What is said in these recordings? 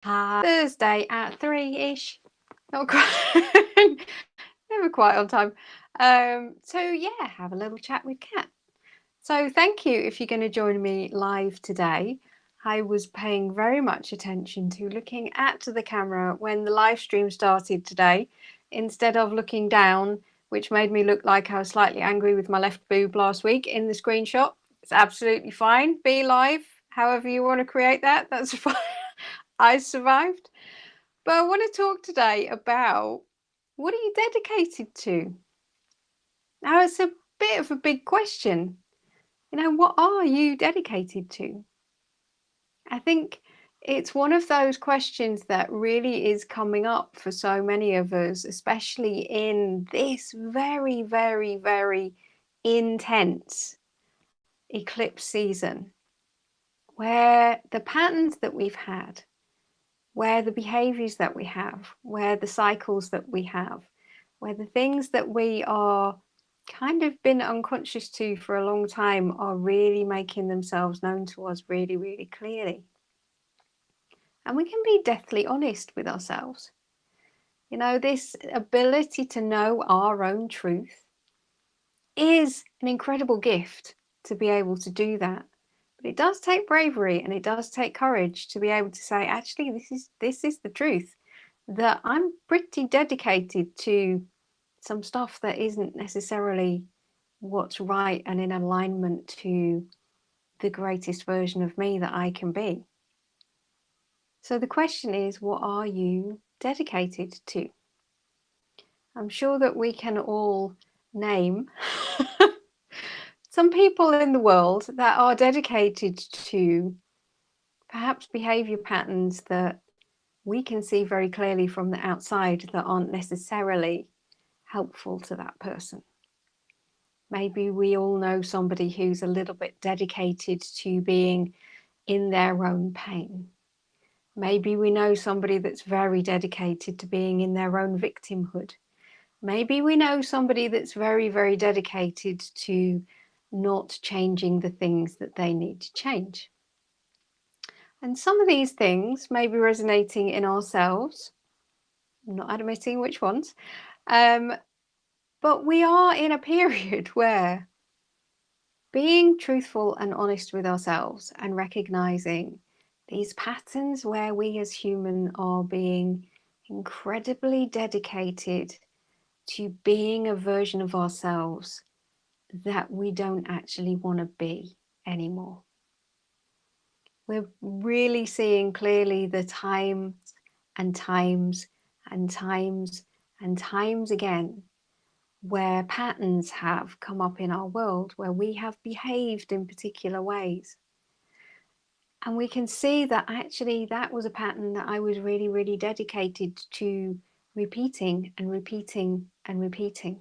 Thursday at 3-ish. Not quite, never quite on time. So yeah, have a little chat with Kat. So thank you if you're going to join me live today. I was paying very much attention to looking at the camera when the live stream started today, instead of looking down, which made me look like I was slightly angry with my left boob last week in the screenshot. It's absolutely fine. Be live, however you want to create that. That's fine. I survived. But I want to talk today about, what are you dedicated to? Now, it's a bit of a big question. What are you dedicated to? I think it's one of those questions that really is coming up for so many of us, especially in this very, very, very intense eclipse season, where the patterns that we've had, where the behaviors that we have, where the cycles that we have, where the things that we are kind of been unconscious to for a long time are really making themselves known to us really, really clearly. And we can be deathly honest with ourselves. This ability to know our own truth is an incredible gift to be able to do that. But it does take bravery and it does take courage to be able to say, actually, this is the truth, that I'm pretty dedicated to some stuff that isn't necessarily what's right and in alignment to the greatest version of me that I can be. So the question is, what are you dedicated to? I'm sure that we can all name some people in the world that are dedicated to perhaps behavior patterns that we can see very clearly from the outside that aren't necessarily helpful to that person. Maybe we all know somebody who's a little bit dedicated to being in their own pain. Maybe we know somebody that's very dedicated to being in their own victimhood. Maybe we know somebody that's very, very dedicated to not changing the things that they need to change. And some of these things may be resonating in ourselves. I'm not admitting which ones. But we are in a period where being truthful and honest with ourselves and recognizing these patterns where we as human are being incredibly dedicated to being a version of ourselves that we don't actually want to be anymore. We're really seeing clearly the times and times and times and times again where patterns have come up in our world, where we have behaved in particular ways. And we can see that actually that was a pattern that I was really, really dedicated to repeating and repeating and repeating.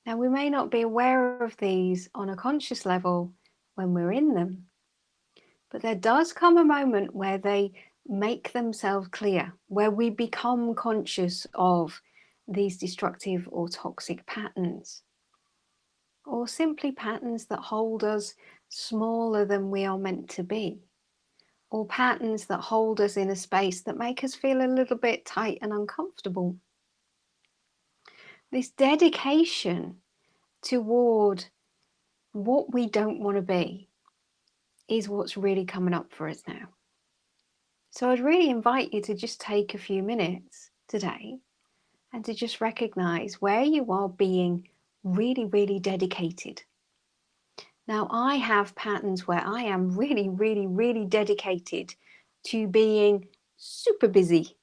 Now, we may not be aware of these on a conscious level when we're in them, but there does come a moment where they make themselves clear, where we become conscious of these destructive or toxic patterns, or simply patterns that hold us smaller than we are meant to be, or patterns that hold us in a space that make us feel a little bit tight and uncomfortable. This dedication toward what we don't want to be is what's really coming up for us now. So I'd really invite you to just take a few minutes today and to just recognize where you are being really, really dedicated. Now, I have patterns where I am really, really, really dedicated to being super busy.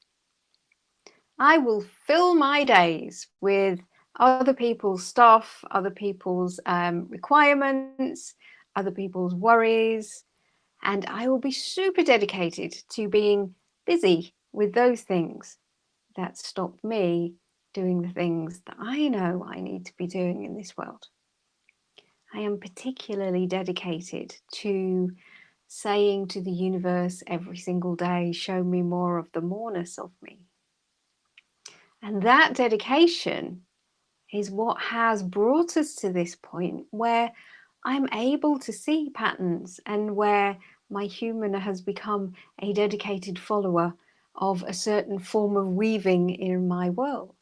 I will fill my days with other people's stuff, other people's requirements, other people's worries, and I will be super dedicated to being busy with those things that stop me doing the things that I know I need to be doing in this world. I am particularly dedicated to saying to the universe every single day, show me more of the moreness of me. And that dedication is what has brought us to this point where I'm able to see patterns and where my human has become a dedicated follower of a certain form of weaving in my world.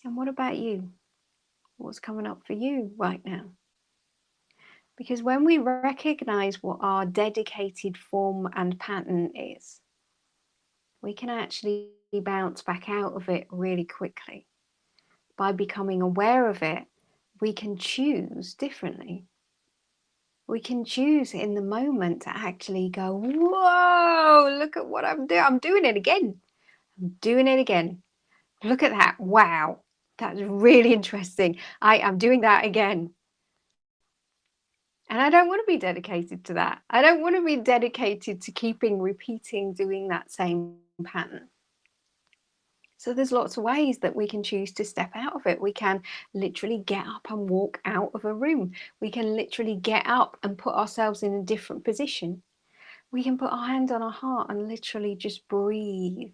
And what about you? What's coming up for you right now? Because when we recognize what our dedicated form and pattern is, we can actually bounce back out of it really quickly. By becoming aware of it, we can choose differently. We can choose in the moment to actually go, whoa, look at what I'm doing. I'm doing it again. I'm doing it again. Look at that. Wow. That's really interesting. I am doing that again. And I don't want to be dedicated to that. I don't want to be dedicated to repeating, doing that same pattern. So there's lots of ways that we can choose to step out of it. We can literally get up and walk out of a room. We can literally get up and put ourselves in a different position. We can put our hand on our heart and literally just breathe.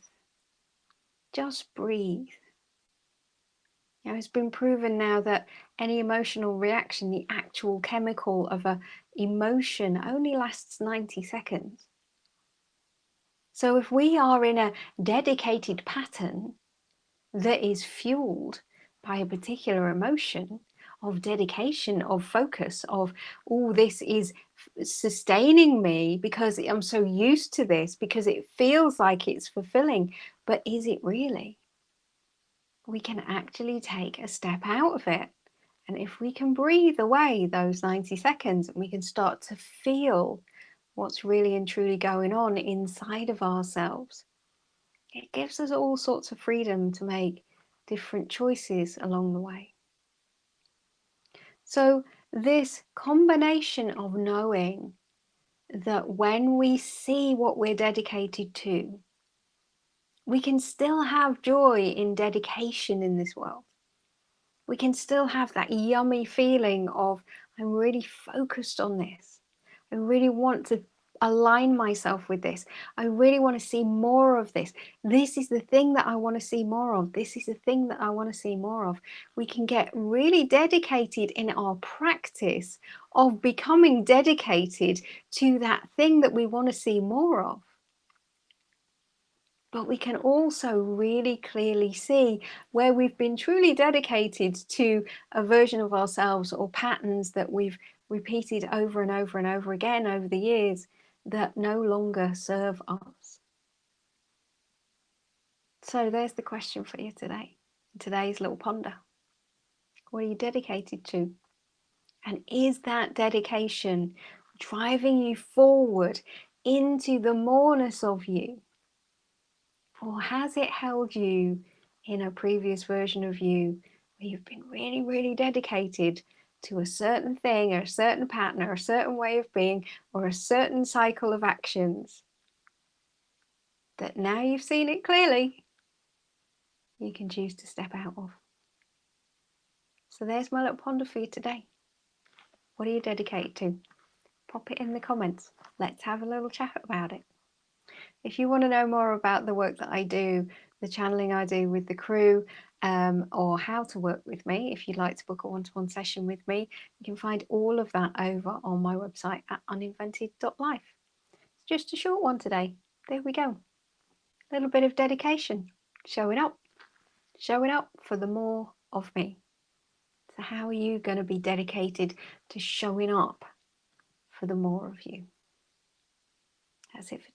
Just breathe. It's been proven now that any emotional reaction, the actual chemical of an emotion, only lasts 90 seconds. So if we are in a dedicated pattern that is fueled by a particular emotion of dedication, of focus, of, oh, this is sustaining me because I'm so used to this, because it feels like it's fulfilling, but is it really? We can actually take a step out of it. And if we can breathe away those 90 seconds and we can start to feel what's really and truly going on inside of ourselves, it gives us all sorts of freedom to make different choices along the way. So this combination of knowing that when we see what we're dedicated to, we can still have joy in dedication in this world. We can still have that yummy feeling of, I'm really focused on this. I really want to align myself with this. I really want to see more of this. This is the thing that I want to see more of. This is the thing that I want to see more of. We can get really dedicated in our practice of becoming dedicated to that thing that we want to see more of. But we can also really clearly see where we've been truly dedicated to a version of ourselves or patterns that we've repeated over and over and over again over the years that no longer serve us. So there's the question for you today, today's little ponder. What are you dedicated to? And is that dedication driving you forward into the moreness of you? Or has it held you in a previous version of you where you've been really, really dedicated to a certain thing or a certain pattern or a certain way of being or a certain cycle of actions that now you've seen it clearly, you can choose to step out of? So there's my little ponder for you today. What are you dedicated to? Pop it in the comments. Let's have a little chat about it. If you want to know more about the work that I do, the channeling I do with the crew, or how to work with me, if you'd like to book a one-to-one session with me, you can find all of that over on my website at uninvented.life. It's just a short one today. There we go. A little bit of dedication, showing up for the more of me. So how are you going to be dedicated to showing up for the more of you? That's it for